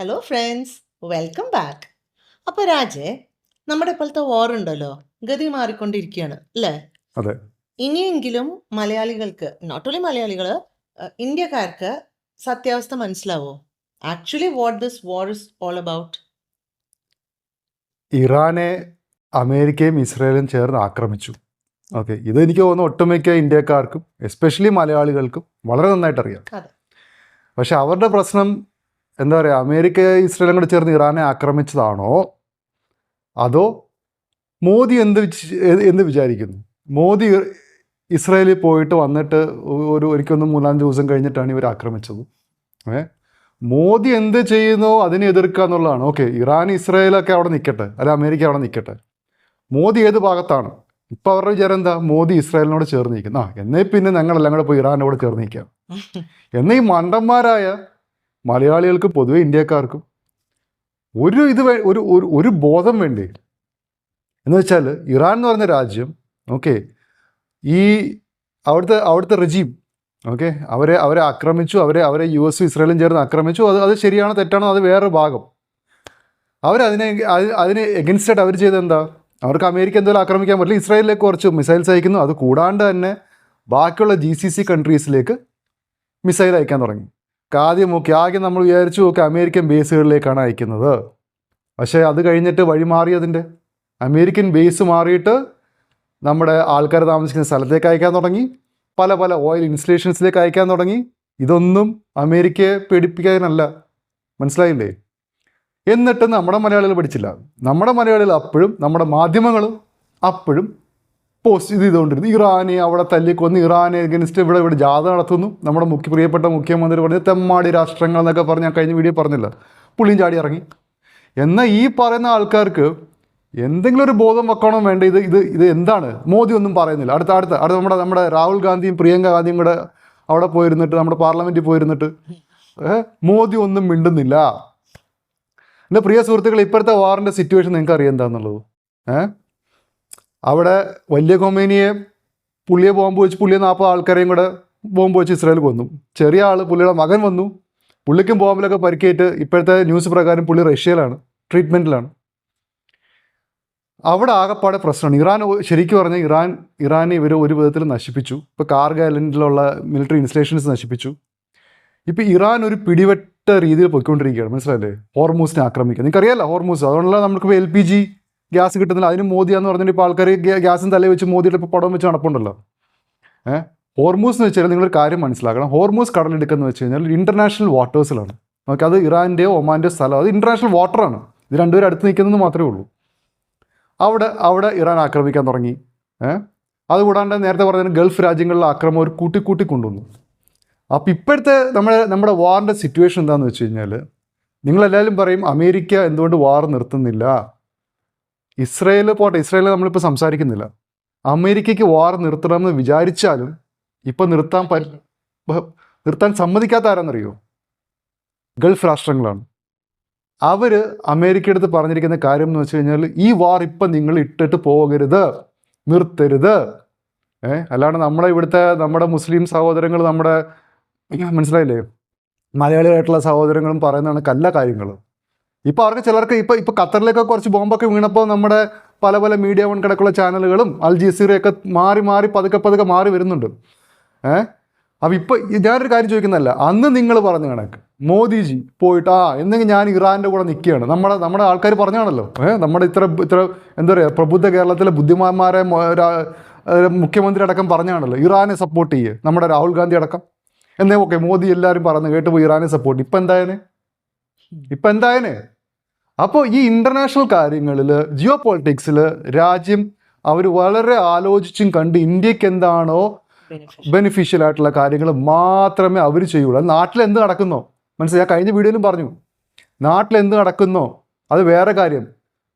Hello friends, welcome back. അപ്പോൾ രാജേ, നമ്മുടെ ഇപ്പോഴത്തെ വാർ ഉണ്ടല്ലോ, ഗതി മാറിക്കൊണ്ടിരിക്കുകയാണ് അല്ലേ? അതെ. ഇനിയെങ്കിലും മലയാളികൾക്ക്, നോട്ട് ഓൺലി മലയാളികൾ, ഇന്ത്യക്കാർക്ക് സത്യാവസ്ഥ മനസ്സിലാവോ? Actually what this war is all about? ഇറാനെ അമേരിക്കയും ഇസ്രയേലും ചേർന്ന് ആക്രമിച്ചു. ഓക്കെ, ഇത് എനിക്ക് തോന്നുന്നു ഒട്ടുമിക്ക ഇന്ത്യക്കാർക്കും എസ്പെഷ്യലി മലയാളികൾക്കും വളരെ നന്നായിട്ട് അറിയാം. അതെ. പക്ഷെ അവരുടെ പ്രശ്നം എന്താ പറയുക, അമേരിക്ക ഇസ്രയേലും കൂടെ ചേർന്ന് ഇറാനെ ആക്രമിച്ചതാണോ അതോ മോദി എന്ത് വിചാരിക്കുന്നു? മോദി ഇസ്രയേലിൽ പോയിട്ട് വന്നിട്ട് എനിക്കൊന്ന് 3-4 ദിവസം കഴിഞ്ഞിട്ടാണ് ഇവർ ആക്രമിച്ചത്. മോദി എന്ത് ചെയ്യുന്നോ അതിനെ എതിർക്കുക എന്നുള്ളതാണ്. ഓക്കെ, ഇറാൻ ഇസ്രയേലൊക്കെ അവിടെ നിൽക്കട്ടെ, അല്ല അമേരിക്ക അവിടെ നിൽക്കട്ടെ, മോദി ഏത് ഭാഗത്താണ്? ഇപ്പം അവരുടെ വിചാരം എന്താ? മോദി ഇസ്രായേലിനോട് ചേർന്ന് നിൽക്കുന്ന, എന്നേ പിന്നെ ഞങ്ങളെല്ലാം കൂടെ പോയി ഇറാനോട് ചേർന്ന് നിൽക്കാം. എന്നാൽ ഈ മണ്ടന്മാരായ മലയാളികൾക്ക് പൊതുവെ ഇന്ത്യക്കാർക്കും ഒരു ബോധം വേണ്ടേ? എന്ന് വെച്ചാൽ ഇറാൻ എന്ന് പറഞ്ഞ രാജ്യം, ഓക്കെ, ഈ അവിടുത്തെ റെജീം, ഓക്കെ, അവരെ ആക്രമിച്ചു, അവരെ US ഇസ്രയേലും ചേർന്ന് ആക്രമിച്ചു. അത് ശരിയാണോ തെറ്റാണോ അത് വേറെ ഭാഗം. അതിന് എഗൻസ്റ്റായിട്ട് അവർ ചെയ്തത് എന്താ? അവർക്ക് അമേരിക്ക എന്തെങ്കിലും ആക്രമിക്കാൻ പറ്റില്ല, ഇസ്രായേലിലേക്ക് കുറച്ച് മിസൈൽസ് അയക്കുന്നു. അത് കൂടാണ്ട് തന്നെ ബാക്കിയുള്ള GCC കൺട്രീസിലേക്ക് മിസൈൽ അയക്കാൻ തുടങ്ങി. ആദ്യം നമ്മൾ വിചാരിച്ചു നോക്കി അമേരിക്കൻ ബേസുകളിലേക്കാണ് അയക്കുന്നത്. പക്ഷേ അത് കഴിഞ്ഞിട്ട് വഴി മാറിയതിൻ്റെ അമേരിക്കൻ ബേസ് മാറിയിട്ട് നമ്മുടെ ആൾക്കാർ താമസിക്കുന്ന സ്ഥലത്തേക്ക് അയക്കാൻ തുടങ്ങി, പല ഓയിൽ ഇൻസ്റ്റലേഷൻസിലേക്ക് അയക്കാൻ തുടങ്ങി. ഇതൊന്നും അമേരിക്കയെ പേടിപ്പിക്കാനല്ല, മനസ്സിലായില്ലേ? എന്നിട്ട് നമ്മുടെ മലയാളികൾ പഠിച്ചില്ല. നമ്മുടെ മലയാളികൾ അപ്പോഴും, നമ്മുടെ മാധ്യമങ്ങളും അപ്പോഴും പോസ്റ്റ് ചെയ്തുകൊണ്ടിരുന്നു, ഇറാനെ അവിടെ തല്ലിക്കൊന്ന്, ഇറാനെ അഗൻസ്റ്റ് ഇവിടെ ജാഥ നടത്തുന്നു. നമ്മുടെ പ്രിയപ്പെട്ട മുഖ്യമന്ത്രി പറഞ്ഞ് തെമ്മാടി രാഷ്ട്രങ്ങൾ എന്നൊക്കെ പറഞ്ഞ് ഞാൻ കഴിഞ്ഞ വീഡിയോ പറഞ്ഞില്ല, പുള്ളിയും ചാടി ഇറങ്ങി. എന്നാൽ ഈ പറയുന്ന ആൾക്കാർക്ക് എന്തെങ്കിലും ഒരു ബോധം വെക്കണം വേണ്ട. ഇത് എന്താണ്? മോദി ഒന്നും പറയുന്നില്ല. അടുത്ത നമ്മുടെ രാഹുൽ ഗാന്ധിയും പ്രിയങ്ക ഗാന്ധിയും കൂടെ അവിടെ പോയിരുന്നിട്ട്, നമ്മുടെ പാർലമെൻറ്റിൽ പോയിരുന്നിട്ട് മോദി ഒന്നും മിണ്ടുന്നില്ല. എൻ്റെ പ്രിയ സുഹൃത്തുക്കൾ, ഇപ്പോഴത്തെ വാറിൻ്റെ സിറ്റുവേഷൻ നിങ്ങൾക്ക് അറിയാം എന്താണെന്നുള്ളത്. അവിടെ വലിയ കൊമേനിയെ പുള്ളിയെ ബോംബ് വെച്ച്, പുള്ളിയെ 40 ആൾക്കാരെയും കൂടെ ബോംബ് വെച്ച് ഇസ്രായേൽ കൊന്നു. ചെറിയ ആൾ, പുള്ളിയുടെ മകൻ വന്നു, പുള്ളിക്കും ബോംബിലൊക്കെ പരിക്കേറ്റ് ഇപ്പോഴത്തെ ന്യൂസ് പ്രകാരം പുള്ളി റഷ്യയിലാണ്, ട്രീറ്റ്മെൻറ്റിലാണ്. അവിടെ ആകെപ്പാടെ പ്രശ്നമാണ്. ഇറാൻ ശരിക്കും പറഞ്ഞാൽ ഇറാനെ ഇവർ ഒരു വിധത്തിൽ നശിപ്പിച്ചു. ഇപ്പോൾ കാർഗിൽ ഐലൻഡിലുള്ള മിലിറ്ററി ഇൻസ്റ്റലേഷൻസ് നശിപ്പിച്ചു. ഇപ്പോൾ ഇറാൻ ഒരു പിടിവെട്ട രീതിയിൽ പോയിക്കൊണ്ടിരിക്കുകയാണ്, മനസ്സിലല്ലേ? ഹോർമൂസിനെ ആക്രമിക്കുക. നിങ്ങൾക്കറിയാമല്ലോ ഹോർമൂസ്, അതുകൊണ്ടല്ല നമുക്കിപ്പോൾ LPG ഗ്യാസ് കിട്ടുന്നില്ല. അതിന് മോദിയാന്ന് പറഞ്ഞിട്ട് ഇപ്പോൾ ആൾക്കാർ ഗ്യാസും തലയിൽ വെച്ച് മോദിയുടെ ഇപ്പോൾ പടം വെച്ച് നടപ്പുണ്ടല്ലോ. ഹോർമൂസ് എന്ന് വെച്ചാൽ നിങ്ങളൊരു കാര്യം മനസ്സിലാക്കണം. ഹോർമൂസ് കടലെടുക്കുന്നത് വെച്ച് കഴിഞ്ഞാൽ ഇൻ്റർനാഷണൽ വാട്ടേഴ്സിലാണ്. ഓക്കെ, അത് ഇറാൻ്റെയോ ഒമാൻ്റെയോ സ്ഥലം, അത് ഇൻ്റർനാഷണൽ വാട്ടറാണ്. ഇത് രണ്ടുപേരും അടുത്ത് നിൽക്കുന്നത് മാത്രമേ ഉള്ളൂ. അവിടെ ഇറാൻ ആക്രമിക്കാൻ തുടങ്ങി. അതുകൂടാണ്ട് നേരത്തെ പറഞ്ഞ ഗൾഫ് രാജ്യങ്ങളിലെ ആക്രമണം ഒരു കൂട്ടി കൊണ്ടുവന്നു. അപ്പോൾ ഇപ്പോഴത്തെ നമ്മുടെ വാറിൻ്റെ സിറ്റുവേഷൻ എന്താണെന്ന് വെച്ച് കഴിഞ്ഞാൽ, നിങ്ങളെല്ലാവരും പറയും അമേരിക്ക എന്തുകൊണ്ട് വാർ നിർത്തുന്നില്ല, ഇസ്രയേൽ പോട്ടെ, ഇസ്രയേൽ നമ്മളിപ്പോൾ സംസാരിക്കുന്നില്ല. അമേരിക്കയ്ക്ക് വാർ നിർത്തണമെന്ന് വിചാരിച്ചാലും ഇപ്പം നിർത്താൻ സമ്മതിക്കാത്ത ആരാന്നറിയോ? ഗൾഫ് രാഷ്ട്രങ്ങളാണ്. അവർ അമേരിക്ക അടുത്ത് പറഞ്ഞിരിക്കുന്ന കാര്യം എന്ന് വെച്ച് കഴിഞ്ഞാൽ, ഈ വാർ ഇപ്പം നിങ്ങൾ ഇട്ടിട്ട് പോകരുത്, നിർത്തരുത്. അല്ലാണ്ട് നമ്മുടെ മുസ്ലിം സഹോദരങ്ങൾ, മനസ്സിലായില്ലേ, മലയാളികളായിട്ടുള്ള സഹോദരങ്ങളും പറയുന്നതാണ് കല്ല കാര്യങ്ങൾ. ഇപ്പോൾ അവർക്ക് ചിലർക്ക് ഇപ്പോൾ ഖത്തറിലേക്കൊക്കെ കുറച്ച് ബോംബൊക്കെ വീണപ്പോൾ നമ്മുടെ പല മീഡിയ വൺ കിടക്കുള്ള ചാനലുകളും അൽ ജസീറയൊക്കെ മാറി പതുക്കെ മാറി വരുന്നുണ്ട്. അപ്പോൾ ഇപ്പോൾ ഞാനൊരു കാര്യം ചോദിക്കുന്നതല്ല, അന്ന് നിങ്ങൾ പറഞ്ഞ കണക്ക് മോദിജി പോയിട്ട് എന്നെങ്കിൽ ഞാൻ ഇറാൻ്റെ കൂടെ നിൽക്കുകയാണ്, നമ്മുടെ ആൾക്കാർ പറഞ്ഞാണല്ലോ. നമ്മുടെ ഇത്ര എന്താ പറയുക, പ്രബുദ്ധ കേരളത്തിലെ ബുദ്ധിമാന്മാരെ മുഖ്യമന്ത്രി അടക്കം പറഞ്ഞാണല്ലോ ഇറാനെ സപ്പോർട്ട് ചെയ്യുക, നമ്മുടെ രാഹുൽ ഗാന്ധി അടക്കം. എന്നേ ഓക്കെ, മോദി എല്ലാവരും പറഞ്ഞു കേട്ട് പോയി ഇറാനെ സപ്പോർട്ട്. ഇപ്പം എന്തായനെ? അപ്പോൾ ഈ ഇൻ്റർനാഷണൽ കാര്യങ്ങളിൽ, ജിയോ പൊളിറ്റിക്സിൽ രാജ്യം അവർ വളരെ ആലോചിച്ചും കണ്ട് ഇന്ത്യക്ക് എന്താണോ ബെനിഫിഷ്യൽ ആയിട്ടുള്ള കാര്യങ്ങൾ മാത്രമേ അവർ ചെയ്യുള്ളൂ. അത് നാട്ടിൽ എന്ത് നടക്കുന്നോ, മനസ്സിലായി, ഞാൻ കഴിഞ്ഞ വീഡിയോയിലും പറഞ്ഞു, നാട്ടിൽ എന്ത് നടക്കുന്നോ അത് വേറെ കാര്യം.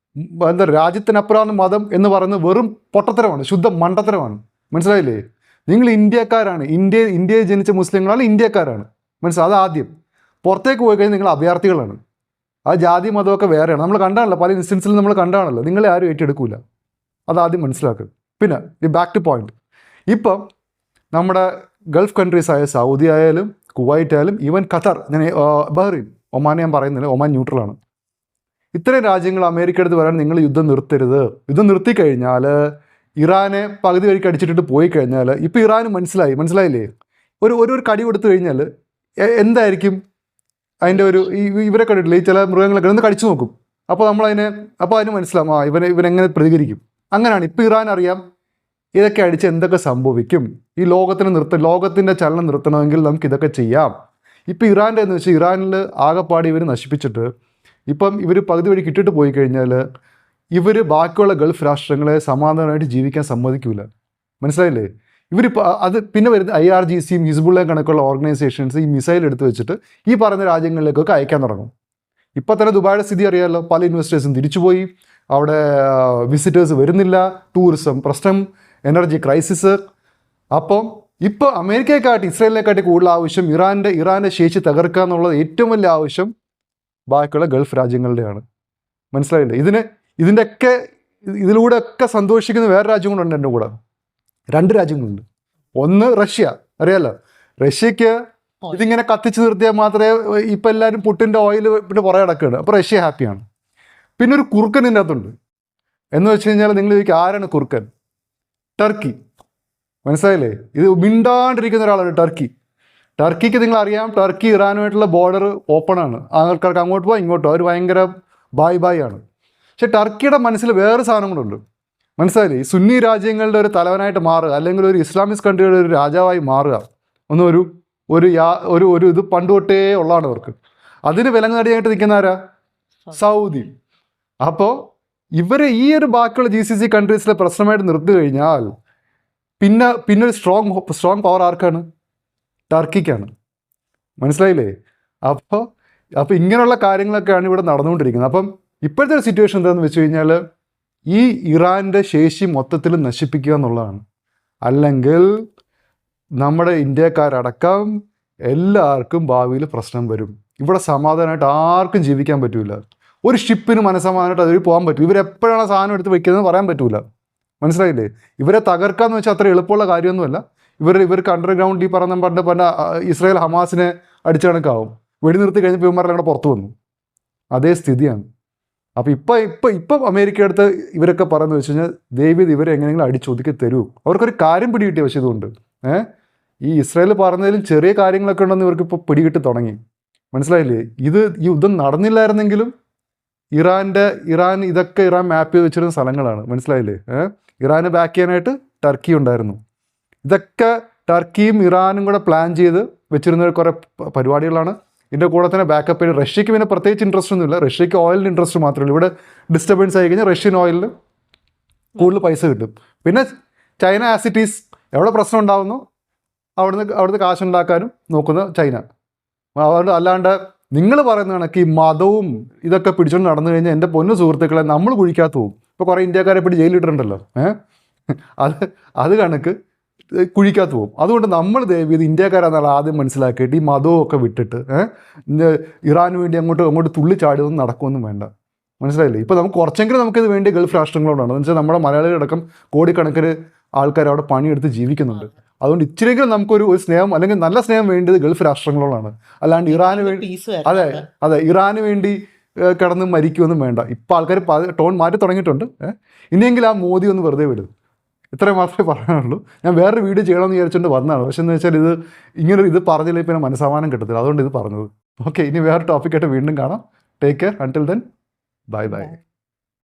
എന്താ, രാജ്യത്തിനപ്പുറമാണ് മതം എന്ന് പറയുന്നത് വെറും പൊട്ടത്തരമാണ്, ശുദ്ധ മണ്ടത്തരമാണ്, മനസ്സിലായില്ലേ? നിങ്ങൾ ഇന്ത്യക്കാരാണ്, ഇന്ത്യയിൽ ജനിച്ച മുസ്ലിങ്ങളാണ്, ഇന്ത്യക്കാരാണ്, മനസ്സിലായി. അതാദ്യം. പുറത്തേക്ക് പോയി കഴിഞ്ഞാൽ നിങ്ങൾ അഭയാർത്ഥികളാണ്. ആ ജാതി മതമൊക്കെ വേറെയാണ്. നമ്മൾ കണ്ടാണല്ലോ, പല ഇൻസ്റ്റൻസിലും നമ്മൾ കണ്ടാണല്ലോ. നിങ്ങളെ ആരും ഏറ്റെടുക്കില്ല, അതാദ്യം മനസ്സിലാക്കുക. പിന്നെ ഈ ബാക്ക് ടു പോയിന്റ്, ഇപ്പം നമ്മുടെ ഗൾഫ് കൺട്രീസായ സൗദി ആയാലും കുവൈറ്റ് ആയാലും ഈവൻ ഖത്തർ, ബഹ്റൈൻ, ഒമാൻ ഞാൻ പറയുന്നില്ല, ഒമാൻ ന്യൂട്രലാണ്. ഇത്രയും രാജ്യങ്ങൾ അമേരിക്ക അടുത്ത് പറയാൻ നിങ്ങൾ യുദ്ധം നിർത്തരുത്, യുദ്ധം നിർത്തിക്കഴിഞ്ഞാൽ ഇറാനെ പകുതി വഴിക്ക് അടിച്ചിട്ടിട്ട് പോയി കഴിഞ്ഞാൽ ഇപ്പോൾ ഇറാന് മനസ്സിലായില്ലേ, ഒരു കടി കൊടുത്തു കഴിഞ്ഞാൽ എന്തായിരിക്കും അതിൻ്റെ ഒരു ഇവരെ കണ്ടിട്ടില്ല, ഈ ചില മൃഗങ്ങളൊക്കെ ഒന്ന് കടിച്ചു നോക്കും, അപ്പോൾ അതിന് മനസ്സിലാവും ഇവനെങ്ങനെ പ്രതികരിക്കും. അങ്ങനെയാണ് ഇപ്പോൾ ഇറാൻ അറിയാം ഇതൊക്കെ അടിച്ച് എന്തൊക്കെ സംഭവിക്കും, ഈ ലോകത്തിൻ്റെ ചലനം നിർത്തണമെങ്കിൽ നമുക്ക് ഇതൊക്കെ ചെയ്യാം. ഇപ്പോൾ ഇറാൻ്റെ എന്ന് വെച്ചാൽ ഇറാനിൽ ആകെപ്പാടി ഇവർ നശിപ്പിച്ചിട്ട് ഇപ്പം ഇവർ പകുതി വഴി കിട്ടിയിട്ട് പോയി കഴിഞ്ഞാൽ ഇവർ ബാക്കിയുള്ള ഗൾഫ് രാഷ്ട്രങ്ങളെ സമാധാനമായിട്ട് ജീവിക്കാൻ സമ്മതിക്കില്ല. മനസ്സിലായില്ലേ? ഇവരിപ്പോൾ അത് പിന്നെ വരുന്ന IRGCയും ഹിസ്ബുള്ളയും കണക്കുള്ള ഓർഗനൈസേഷൻസ് ഈ മിസൈൽ എടുത്ത് വെച്ചിട്ട് ഈ പറഞ്ഞ രാജ്യങ്ങളിലേക്കൊക്കെ അയക്കാൻ തുടങ്ങും. ഇപ്പോൾ തന്നെ ദുബായിയുടെ സ്ഥിതി അറിയാമല്ലോ, പല ഇൻവെസ്റ്റേഴ്സും തിരിച്ചുപോയി, അവിടെ വിസിറ്റേഴ്സ് വരുന്നില്ല, ടൂറിസം പ്രശ്നം, എനർജി ക്രൈസിസ്. അപ്പം ഇപ്പോൾ അമേരിക്കയെക്കാട്ടി ഇസ്രായേലിനെക്കാട്ടി കൂടുതൽ ആവശ്യം ഇറാൻ്റെ ശേഷി തകർക്കുക എന്നുള്ളത് ഏറ്റവും വലിയ ആവശ്യം ബാക്കിയുള്ള ഗൾഫ് രാജ്യങ്ങളുടെയാണ്. മനസ്സിലായില്ലേ? ഇതിലൂടെയൊക്കെ സന്തോഷിക്കുന്ന വേറെ രാജ്യം കൊണ്ടുണ്ട് എൻ്റെ കൂടെ. 2 രാജ്യങ്ങളുണ്ട്. ഒന്ന് റഷ്യ, അറിയാലോ, റഷ്യക്ക് ഇതിങ്ങനെ കത്തിച്ച് നിർത്തിയാൽ മാത്രമേ ഇപ്പം എല്ലാവരും പുട്ടിൻ്റെ ഓയിൽ പിന്നെ പുറകെ കിടക്കുകയാണ്, അപ്പോൾ റഷ്യ ഹാപ്പിയാണ്. പിന്നെ ഒരു കുറുക്കൻ ഇതിൻ്റെ അകത്തുണ്ട്. എന്ന് വെച്ച് കഴിഞ്ഞാൽ നിങ്ങൾ ചോദിക്കുക ആരാണ് കുറുക്കൻ? ടർക്കി. മനസ്സിലായില്ലേ? ഇത് മിണ്ടാണ്ടിരിക്കുന്ന ഒരാളാണ് ടർക്കിക്ക് നിങ്ങളറിയാം, ടർക്കി ഇറാനുമായിട്ടുള്ള ബോർഡർ ഓപ്പണാണ്, ആൾക്കാർക്ക് അങ്ങോട്ട് പോകാം ഇങ്ങോട്ടോ, അവർ ഭയങ്കര ബായ് ആണ്. പക്ഷെ ടർക്കിയുടെ മനസ്സിൽ വേറെ സാധനം കൂടെ മനസ്സിലായില്ലേ? ഈ സുന്നി രാജ്യങ്ങളുടെ ഒരു തലവനായിട്ട് മാറുക, അല്ലെങ്കിൽ ഒരു ഇസ്ലാമിക് കൺട്രിയുടെ ഒരു രാജാവായി മാറുക, ഒരു ഇത് പണ്ട് തൊട്ടേ ഉള്ളതാണ് അവർക്ക്. അതിന് വിലങ്ങടിയായിട്ട് നിൽക്കുന്ന ആരാ? സൗദി. അപ്പോൾ ഇവരെ ഈ ഒരു ബാക്കിയുള്ള GCC കൺട്രീസിലെ പ്രശ്നമായിട്ട് നിർത്തി കഴിഞ്ഞാൽ പിന്നെ ഒരു സ്ട്രോങ് പവർ ആർക്കാണ്? ടർക്കിക്കാണ്. മനസ്സിലായില്ലേ? അപ്പോൾ ഇങ്ങനെയുള്ള കാര്യങ്ങളൊക്കെയാണ് ഇവിടെ നടന്നുകൊണ്ടിരിക്കുന്നത്. അപ്പം ഇപ്പോഴത്തെ ഒരു സിറ്റുവേഷൻ എന്താണെന്ന് വെച്ച് കഴിഞ്ഞാൽ ഈ ഇറാൻ്റെ ശേഷി മൊത്തത്തിൽ നശിപ്പിക്കുക എന്നുള്ളതാണ്. അല്ലെങ്കിൽ നമ്മുടെ ഇന്ത്യക്കാരടക്കം എല്ലാവർക്കും ഭാവിയിൽ പ്രശ്നം വരും. ഇവിടെ സമാധാനമായിട്ട് ആർക്കും ജീവിക്കാൻ പറ്റില്ല. ഒരു ഷിപ്പിന് മനസ്സമാധാനമായിട്ട് അതിൽ പോകാൻ പറ്റും. ഇവരെപ്പോഴാണ് സാധനം എടുത്ത് വെക്കുന്നതെന്ന് പറയാൻ പറ്റില്ല. മനസ്സിലായില്ലേ? ഇവരെ തകർക്കാന്ന് വെച്ചാൽ അത്ര എളുപ്പമുള്ള കാര്യമൊന്നുമല്ല. ഇവർക്ക് അണ്ടർഗ്രൗണ്ട് ഈ പറഞ്ഞ ഇസ്രായേൽ ഹമാസിനെ അടിച്ചു കണക്കാവും. വെടിനിർത്തി കഴിഞ്ഞപ്പോൾ ഇവന്മാരെല്ലാം കൂടെ പുറത്തു വന്നു. അതേ സ്ഥിതിയാണ്. അപ്പോൾ ഇപ്പം അമേരിക്ക അടുത്ത് ഇവരൊക്കെ പറയുന്നത് വെച്ച് കഴിഞ്ഞാൽ ദൈവം ഇവരെ എങ്ങനെയെങ്കിലും അടിച്ചൊതുക്കി തരൂ. അവർക്കൊരു കാര്യം പിടികിട്ടിയ പക്ഷേ ഇതുകൊണ്ട് ഈ ഇസ്രായേൽ പറഞ്ഞതിലും ചെറിയ കാര്യങ്ങളൊക്കെ ഉണ്ടെന്ന് ഇവർക്ക് ഇപ്പോൾ പിടികിട്ടി തുടങ്ങി. മനസ്സിലായില്ലേ? ഈ യുദ്ധം നടന്നില്ലായിരുന്നെങ്കിലും ഇറാൻ ഇതൊക്കെ മാപ്പ് ചെയ്ത് വെച്ചിരുന്ന സ്ഥലങ്ങളാണ്. മനസ്സിലായില്ലേ? ഇറാനെ ബാക്ക് ചെയ്യാനായിട്ട് ടർക്കി ഉണ്ടായിരുന്നു. ഇതൊക്കെ ടർക്കിയും ഇറാനും കൂടെ പ്ലാൻ ചെയ്ത് വെച്ചിരുന്ന കുറേ പരിപാടികളാണ്. ഇതിൻ്റെ കൂടെ തന്നെ ബാക്കപ്പ് ചെയ്ത് റഷ്യക്ക് പിന്നെ പ്രത്യേകിച്ച് ഇൻട്രസ്റ്റ് ഒന്നുമില്ല. റഷ്യക്ക് ഓയിലിന് ഇൻട്രസ്റ്റ് മാത്രമേ ഉള്ളൂ. ഇവിടെ ഡിസ്റ്റർബൻസ് ആയി കഴിഞ്ഞാൽ റഷ്യൻ ഓയിലിന് കൂടുതൽ പൈസ കിട്ടും. പിന്നെ ചൈന ആസ് ഇറ്റ് ഈസ്, എവിടെ പ്രശ്നം ഉണ്ടാകുന്നു അവിടുന്ന് കാശുണ്ടാക്കാനും നോക്കുന്ന ചൈന. അതുകൊണ്ട് അല്ലാണ്ട് നിങ്ങൾ പറയുന്ന കണക്ക് ഈ മതവും ഇതൊക്കെ പിടിച്ചുകൊണ്ട് നടന്നു കഴിഞ്ഞാൽ എൻ്റെ പൊന്നു സുഹൃത്തുക്കളെ നമ്മൾ കുഴിക്കാത്ത പോകും. ഇപ്പോൾ കുറേ ഇന്ത്യക്കാരെ പിടി ജയിലിട്ടുണ്ടല്ലോ, അത് കണക്ക് കുഴിക്കാത്ത പോകും. അതുകൊണ്ട് നമ്മൾ ദയവ് ചെയ്ത് ഇന്ത്യക്കാരാണെന്നുള്ള ആദ്യം മനസ്സിലാക്കിയിട്ട് ഈ മതവും ഒക്കെ വിട്ടിട്ട് ഇറാന് വേണ്ടി അങ്ങോട്ട് തുള്ളിച്ചാടുകയൊന്നും നടക്കുമൊന്നും വേണ്ട. മനസ്സിലായില്ലേ? ഇപ്പോൾ നമുക്ക് കുറച്ചെങ്കിലും നമുക്കിത് വേണ്ടി ഗൾഫ് രാഷ്ട്രങ്ങളോടാണ്. എന്ന് വെച്ചാൽ നമ്മുടെ മലയാളികളടക്കം കോടിക്കണക്കിന് ആൾക്കാർ അവിടെ പണിയെടുത്ത് ജീവിക്കുന്നുണ്ട്. അതുകൊണ്ട് ഇച്ചിരിയെങ്കിലും നമുക്കൊരു സ്നേഹം അല്ലെങ്കിൽ നല്ല സ്നേഹം വേണ്ടത് ഗൾഫ് രാഷ്ട്രങ്ങളോടാണ്. അല്ലാണ്ട് ഇറാന് വേണ്ടി ഇറാന് വേണ്ടി കിടന്ന് മരിക്കുമൊന്നും വേണ്ട. ഇപ്പോൾ ആൾക്കാർ ടോൺ മാറ്റി തുടങ്ങിയിട്ടുണ്ട്. ഇനിയെങ്കിലും ആ മോദി ഒന്ന് വെറുതെ വിടും. ഇത്രയും മാത്രമേ പറയാനുള്ളൂ. ഞാൻ വേറൊരു വീഡിയോ ചെയ്യണമെന്ന് വിചാരിച്ചുകൊണ്ട് വന്നതാണ്. പക്ഷേ എന്ന് വെച്ചാൽ ഇത് പറഞ്ഞില്ലെങ്കിൽ പിന്നെ മനസ്സമാനം കിട്ടത്തില്ല. അതുകൊണ്ട് ഇത് പറഞ്ഞത്. ഓക്കെ, ഇനി വേറെ ടോപ്പിക്കായിട്ട് വീണ്ടും കാണാം. Take care. Until then, by.